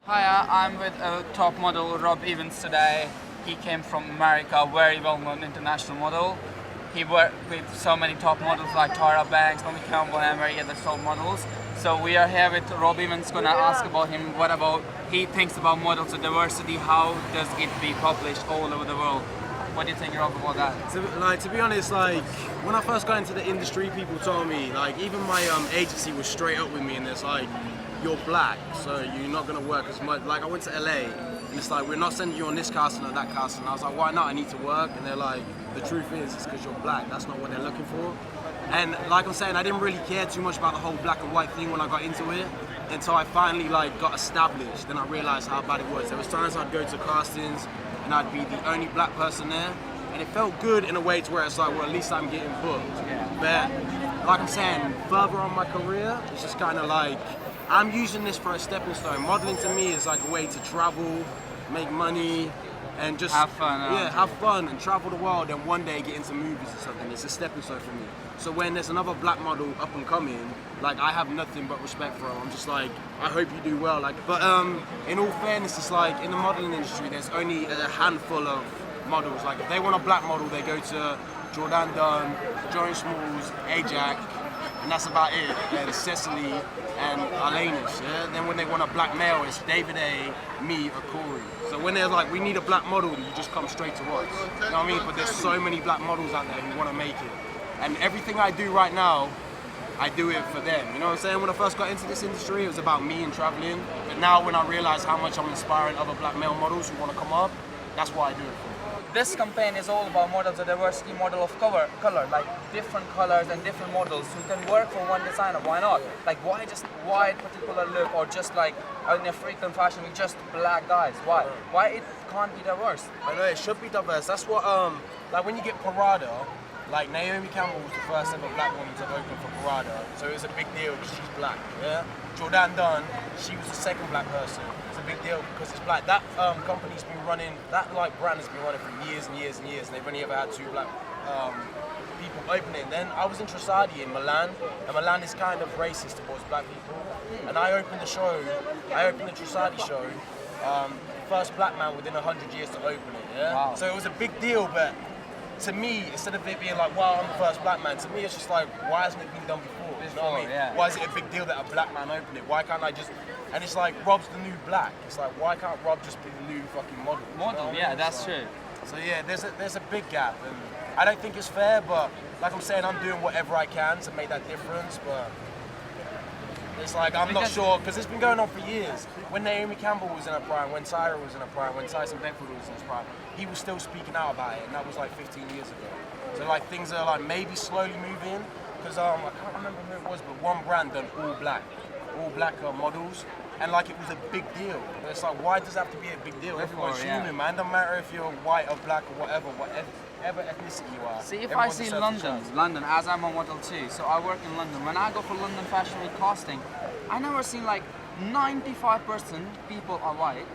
Hi, I'm with top model Rob Evans today. He came from America, very well-known international model. He worked with so many top models like Tyra Banks, Naomi Campbell, and many other top models. So we are here with Rob Evans, gonna ask about him, what about he thinks about models and diversity, how does it be published all over the world? What do you think, Rob, about that? To be honest, when I first got into the industry, people told me, even my agency was straight up with me, and it's like, you're black, so you're not gonna work as much. Like, I went to LA, and it's like, we're not sending you on this casting or that casting. And I was like, why not? I need to work. And they're like, the truth is, it's because you're black. That's not what they're looking for. And like I'm saying, I didn't really care too much about the whole black and white thing when I got into it, until I finally got established. Then I realized how bad it was. There was times I'd go to castings, and I'd be the only black person there, and it felt good in a way to where it's like, well, at least I'm getting booked. But like I'm saying, further on my career, it's just kind of like, I'm using this for a stepping stone. Modeling to me is like a way to travel, make money, and just have fun. Have fun and travel the world, and one day get into movies or something. It's a stepping stone for me. So when there's another black model up and coming, I have nothing but respect for them. I'm just like, I hope you do well. But in all fairness, it's like in the modeling industry, there's only a handful of models. Like if they want a black model, they go to Jordan Dunn, Joan Smalls, Ajax, and that's about it. And Cecily and Alanis. Yeah. Then when they want a black male, it's David A, me, or Corey. So when they're like, we need a black model, you just come straight to us. You know what I mean? But there's so many black models out there who want to make it. And everything I do right now, I do it for them. You know what I'm saying? When I first got into this industry, it was about me and traveling. But now when I realize how much I'm inspiring other black male models who want to come up, that's what I do it for. This campaign is all about models, a diversity model of color, like different colors and different models who can work for one designer. Why not? Like why just white particular look, or just like in African fashion with just black guys? Why? Why it can't be diverse? I know it should be diverse. That's what when you get Parada, like Naomi Campbell was the first ever black woman to open for Parada, so it was a big deal because she's black. Yeah. Jordan Dunn, she was the second black person. It's a big deal because it's black. That company's been running, that brand has been running for years and years and years, and they've only ever had two black people opening. Then I was in Trasadi in Milan, and Milan is kind of racist towards black people. And I opened the Trasadi show, first black man within 100 years to open it. Yeah. Wow. So it was a big deal, but to me, instead of it being like, wow, I'm the first black man, to me it's just like, why hasn't it been done before? You know what I mean? Yeah. Why is it a big deal that a black man opened it? Why can't I just... And it's like, Rob's the new black. It's like, why can't Rob just be the new fucking model? Model, yeah, that's true. So yeah, there's a big gap, and I don't think it's fair, but like I'm saying, I'm doing whatever I can to make that difference, but it's like, I'm not sure, because it's been going on for years. When Naomi Campbell was in her prime, when Tyra was in her prime, when Tyson Beckford was in his prime, he was still speaking out about it, and that was like 15 years ago. So things are maybe slowly moving, because I can't remember who it was, but one brand done all black models, and it was a big deal. But it's like, why does it have to be a big deal? Everyone's human, man. Doesn't matter if you're white or black or whatever ethnicity you are. See, if I see London, as I'm a model too, so I work in London. When I go for London Fashion Week casting, I never seen 95% people are white,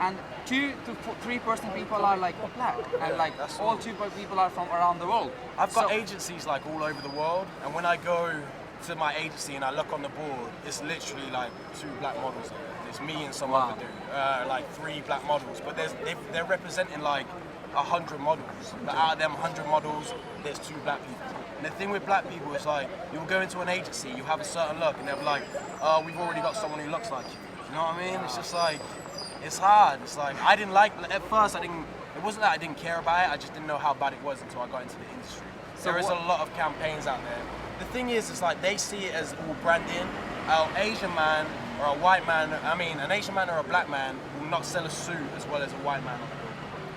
and 2 to 3% people are black, and all 2 people are from around the world. I've got agencies all over the world, and when I go to my agency and I look on the board, it's literally 2 black models there. It's me and some other dude, 3 black models, but they're representing 100 models. But out of them 100 models, there's 2 black people. And the thing with black people is you'll go into an agency, you have a certain look, and they'll be like, oh, we've already got someone who looks like you. You know what I mean? It's just it's hard. It's I didn't at first it wasn't that I didn't care about it, I just didn't know how bad it was until I got into the industry. So there is a lot of campaigns out there. The thing is, they see it as all branding. An Asian man or a white man, an Asian man or a black man will not sell a suit as well as a white man.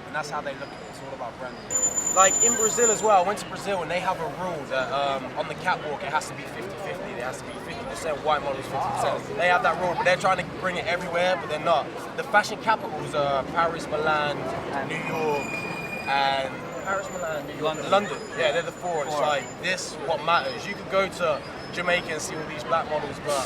And that's how they look at it. It's all about branding. In Brazil as well, I went to Brazil and they have a rule that on the catwalk it has to be 50-50. It has to be 50% white models, 50%. They have that rule, but they're trying to bring it everywhere, but they're not. The fashion capitals are Paris, Milan, New York, and Paris, Milan, New York, London. Yeah, they're the 4. It's this what matters. You could go to Jamaica and see all these black models, but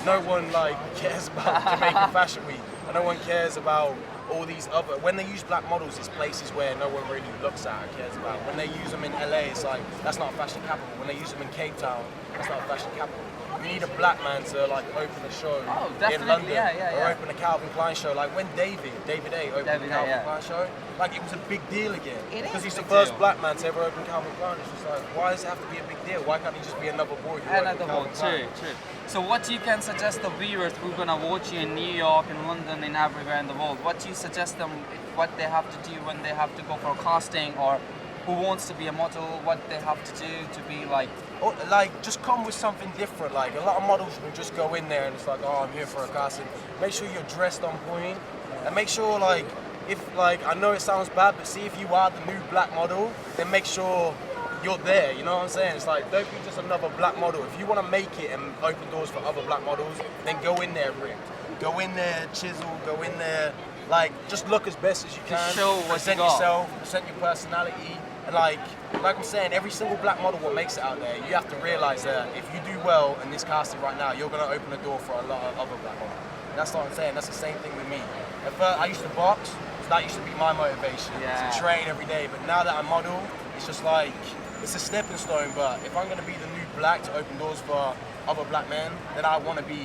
no one cares about Jamaican Fashion Week, and no one cares about all these other. When they use black models, it's places where no one really looks at or cares about. When they use them in LA, it's that's not a fashion capital. When they use them in Cape Town, that's not a fashion capital. We need a black man to like open a show Oh, in definitely, London, yeah. or open a Calvin Klein show. Like when David A opened David the A, Calvin yeah. Klein show, like it was a big deal again. It is Because he's a the big first deal. black man to ever open Calvin Klein. It's just like, why does it have to be a big deal? Why can't he just be another boy who Another opened one, Calvin true, Klein? true. So what you can suggest the viewers who are gonna watch you in New York, in London, in everywhere in the world? What do you suggest them, what they have to do when they have to go for a casting, or who wants to be a model, what they have to do to be like? Or, like, just come with something different. Like, a lot of models will just go in there and it's like, oh, I'm here for a casting. Make sure you're dressed on point, and make sure, like, if, like, I know it sounds bad, but see if you are the new black model, then make sure you're there, you know what I'm saying? It's like, don't be just another black model. If you want to make it and open doors for other black models, then go in there ripped. Go in there chiseled, go in there, like, just look as best as you can. show what you present got. yourself, present your personality, and like I'm saying, every single black model what makes it out there, you have to realize that if you do well in this casting right now, you're gonna open the door for a lot of other black models. And that's what I'm saying. That's the same thing with me. At first, I used to box, so that used to be my motivation to train every day. But now that I model, it's just like it's a stepping stone. But if I'm gonna be the new black to open doors for other black men, then I want to be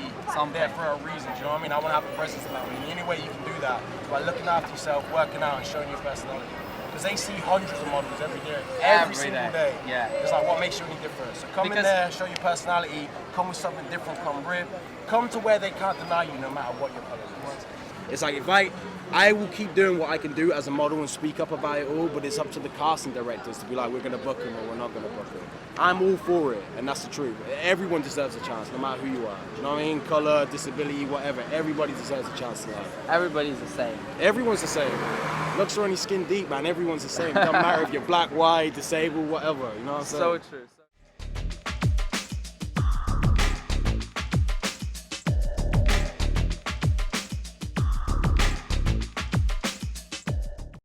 there for a reason. Do you know what I mean? I want to have a presence about me. And the only way you can do that is by looking after yourself, working out, and showing your personality. Because they see hundreds of models every day, every single day. Yeah. It's like, what makes you any different? So come in there, show your personality, come with something different, come rip, come to where they can't deny you no matter what your color is. It's like, if I will keep doing what I can do as a model and speak up about it all, but it's up to the casting directors to be like, we're gonna book him or we're not gonna book him. I'm all for it, and that's the truth. Everyone deserves a chance, no matter who you are. You know what I mean? Color, disability, whatever. Everybody deserves a chance in life. Everybody's the same. Everyone's the same. Looks are only skin deep, man. Everyone's the same. Doesn't matter if you're black, white, disabled, whatever. You know what I'm saying? So true.